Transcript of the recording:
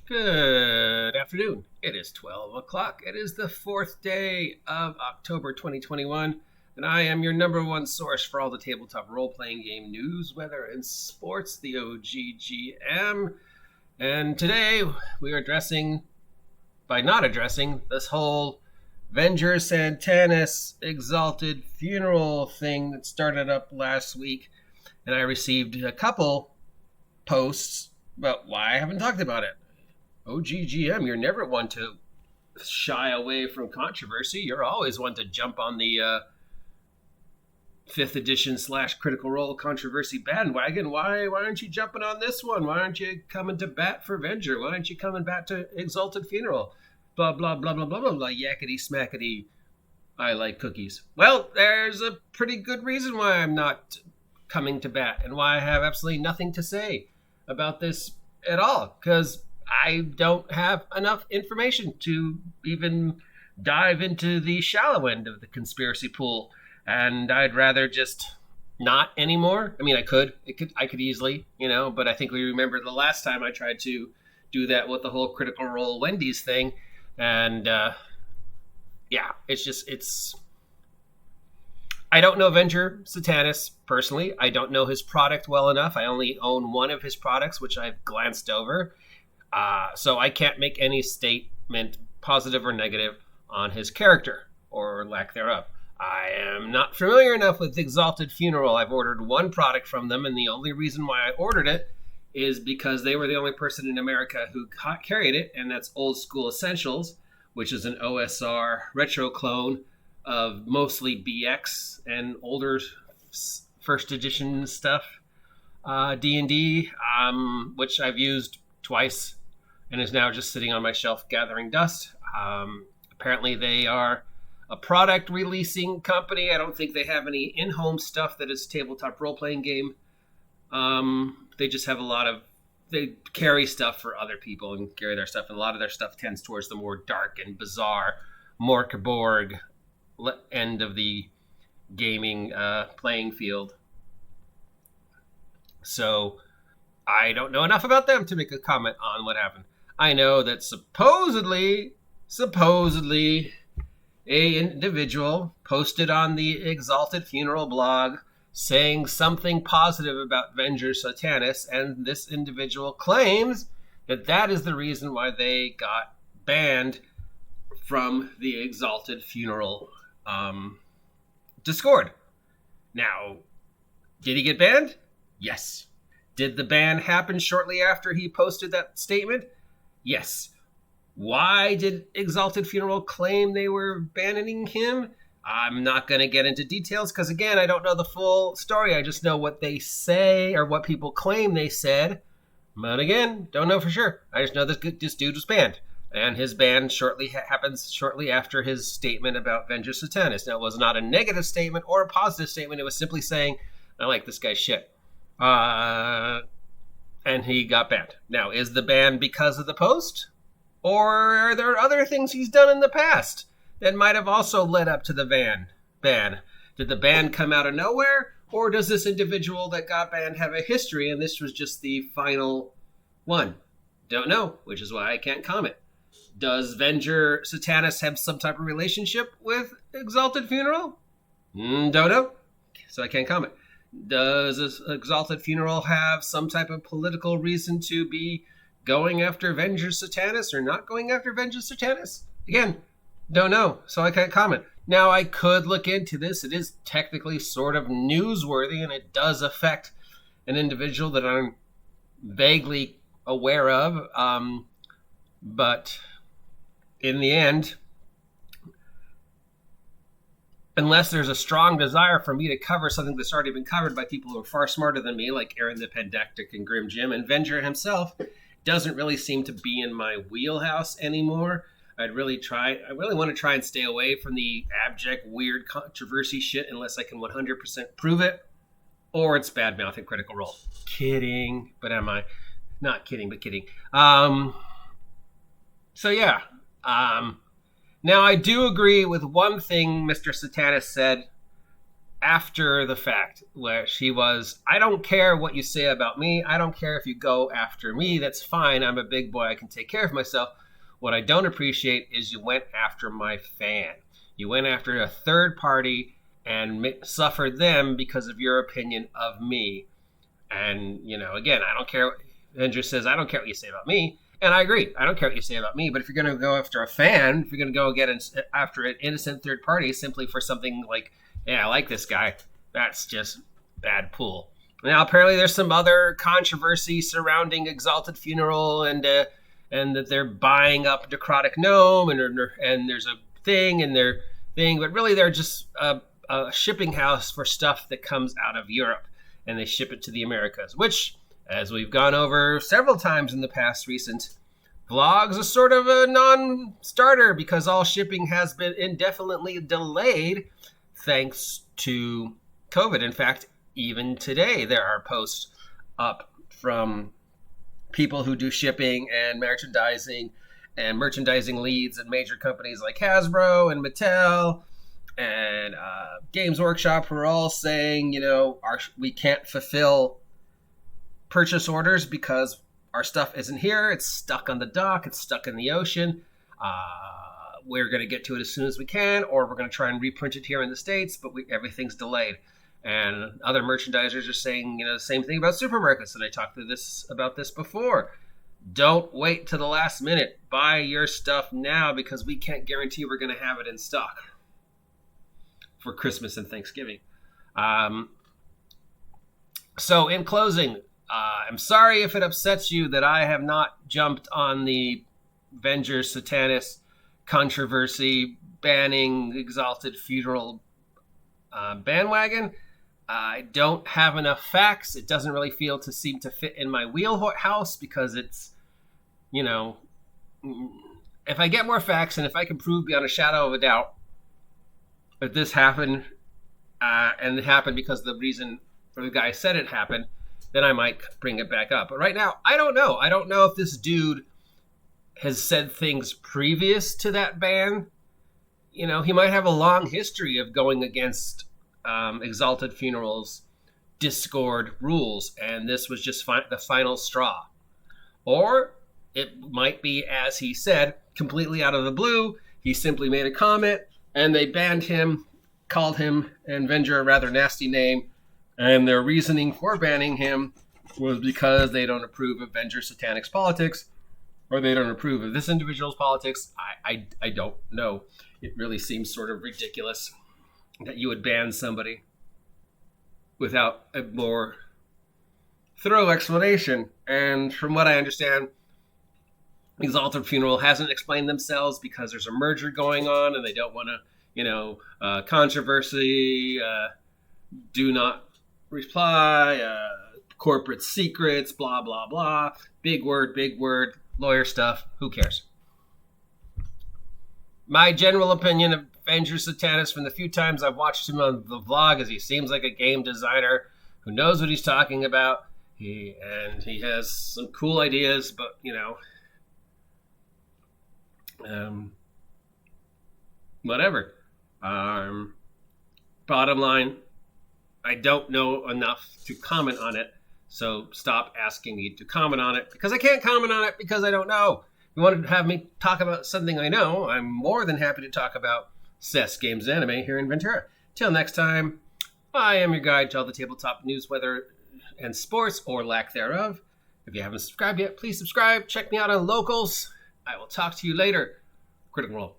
Good afternoon. It is 12 o'clock. It is the 4th day of October 2021, and I am your number one source for all the tabletop role-playing game news, weather, and sports, the OGGM. And today we are not addressing this whole Venger Satanis Exalted Funeral thing that started up last week, and I received a couple posts about why I haven't talked about it. OGGM, you're never one to shy away from controversy. You're always one to jump on the 5th edition / Critical Role controversy bandwagon. Why aren't you jumping on this one? Why aren't you coming to bat for Venger? Why aren't you coming back to Exalted Funeral? Blah, blah, blah, blah, blah, blah, blah, yakety smackety. I like cookies. Well, there's a pretty good reason why I'm not coming to bat and why I have absolutely nothing to say about this at all. Because I don't have enough information to even dive into the shallow end of the conspiracy pool, and I'd rather just not anymore. I mean, I could easily, but I think we remember the last time I tried to do that with the whole Critical Role Wendy's thing, and I don't know Venger Satanis personally. I don't know his product well enough. I only own one of his products, which I've glanced over. So I can't make any statement, positive or negative, on his character, or lack thereof. I am not familiar enough with Exalted Funeral. I've ordered one product from them, and the only reason why I ordered it is because they were the only person in America who carried it, and that's Old School Essentials, which is an OSR retro clone of mostly BX and older first edition stuff, D&D, which I've used twice and is now just sitting on my shelf gathering dust. Apparently they are a product releasing company. I don't think they have any in-home stuff that is tabletop role-playing game. They just have they carry stuff for other people and carry their stuff. And a lot of their stuff tends towards the more dark and bizarre Morkborg end of the gaming playing field. So I don't know enough about them to make a comment on what happened. I know that supposedly, a individual posted on the Exalted Funeral blog saying something positive about Venger Satanis, and this individual claims that is the reason why they got banned from the Exalted Funeral Discord. Now, did he get banned? Yes. Did the ban happen shortly after he posted that statement? Yes. Why did Exalted Funeral claim they were banning him? I'm not going to get into details because, again, I don't know the full story. I just know what they say or what people claim they said. But again, don't know for sure. I just know this dude was banned. And his ban happens shortly after his statement about Venger Satanis. Now, it was not a negative statement or a positive statement. It was simply saying, I like this guy's shit. And he got banned. Now, is the ban because of the post? Or are there other things he's done in the past that might have also led up to the ban? Did the ban come out of nowhere? Or does this individual that got banned have a history and this was just the final one? Don't know, which is why I can't comment. Does Venger Satanis have some type of relationship with Exalted Funeral? Don't know, so I can't comment. Does this Exalted Funeral have some type of political reason to be going after Venger Satanis or not going after Venger Satanis? Again, don't know, so I can't comment. Now, I could look into this. It is technically sort of newsworthy, and it does affect an individual that I'm vaguely aware of. But in the end, unless there's a strong desire for me to cover something that's already been covered by people who are far smarter than me, like Aaron the Pandectic and Grim Jim, and Venger himself doesn't really seem to be in my wheelhouse anymore. I really want to try and stay away from the abject, weird controversy shit unless I can 100% prove it, or it's bad mouth and Critical Role. Kidding, but am I? Not kidding, but kidding. So yeah. Now I do agree with one thing Mr. Satanis said after the fact, where she was, I don't care what you say about me. I don't care if you go after me. That's fine. I'm a big boy. I can take care of myself. What I don't appreciate is you went after my fan. You went after a third party and suffered them because of your opinion of me. And, again, I don't care. Venger says, I don't care what you say about me. And I agree. I don't care what you say about me. But if you're going to go after a fan, if you're going to go get after an innocent third party simply for something like, yeah, I like this guy, that's just bad pool. Now, apparently there's some other controversy surrounding Exalted Funeral and that they're buying up Necrotic Gnome and there's a thing and their thing. But really they're just a shipping house for stuff that comes out of Europe. And they ship it to the Americas, which, as we've gone over several times in the past recent vlogs, is sort of a non-starter because all shipping has been indefinitely delayed thanks to COVID. In fact, even today, there are posts up from people who do shipping and merchandising leads at major companies like Hasbro and Mattel and Games Workshop, who are all saying, we can't fulfill purchase orders because our stuff isn't here. It's stuck on the dock. It's stuck in the ocean. We're going to get to it as soon as we can, or we're going to try and reprint it here in the States, but everything's delayed. And other merchandisers are saying, the same thing about supermarkets, and I talked about this before. Don't wait to the last minute. Buy your stuff now because we can't guarantee we're going to have it in stock for Christmas and Thanksgiving. So in closing, I'm sorry if it upsets you that I have not jumped on the Venger Satanis controversy banning Exalted Funeral bandwagon. I don't have enough facts. It doesn't really seem to fit in my wheelhouse because it's, if I get more facts and if I can prove beyond a shadow of a doubt that this happened and it happened because the reason or the guy said it happened, then I might bring it back up. But right now, I don't know. I don't know if this dude has said things previous to that ban. He might have a long history of going against Exalted Funeral's Discord rules, and this was just the final straw. Or it might be, as he said, completely out of the blue. He simply made a comment, and they banned him, called him and Venger a rather nasty name, and their reasoning for banning him was because they don't approve of Venger Satanic's politics, or they don't approve of this individual's politics. I don't know. It really seems sort of ridiculous that you would ban somebody without a more thorough explanation. And from what I understand, Exalted Funeral hasn't explained themselves because there's a merger going on and they don't want to, controversy, do not reply, corporate secrets, blah, blah, blah. Big word, lawyer stuff. Who cares? My general opinion of Venger Satanis from the few times I've watched him on the vlog is he seems like a game designer who knows what he's talking about. He has some cool ideas, but, whatever. Bottom line, I don't know enough to comment on it, so stop asking me to comment on it, because I can't comment on it because I don't know. If you want to have me talk about something I know, I'm more than happy to talk about CES Games Anime here in Ventura. Till next time, I am your guide to all the tabletop news, weather, and sports, or lack thereof. If you haven't subscribed yet, please subscribe. Check me out on Locals. I will talk to you later. Critical Role.